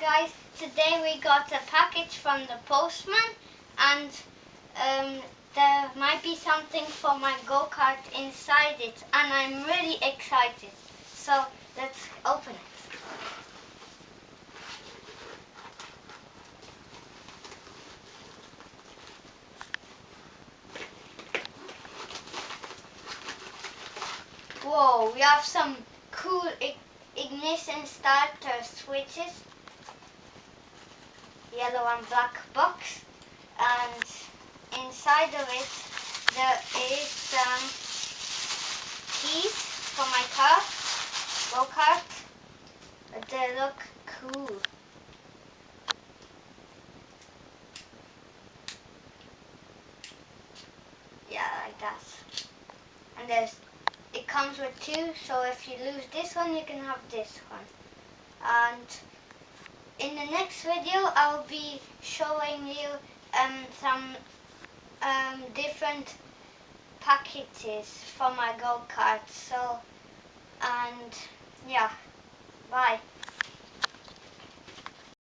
guys, today we got a package from the postman and there might be something for my go-kart inside it and I'm really excited. So let's open it. Whoa, we have some cool ignition starter switches, yellow and black box, and inside of it there is some keys for my car, Go-Kart. They look cool. Yeah, like that. And it comes with two, so if you lose this one, you can have this one. And in the next video, I'll be showing you some different packages for my go-kart. So, and yeah, bye.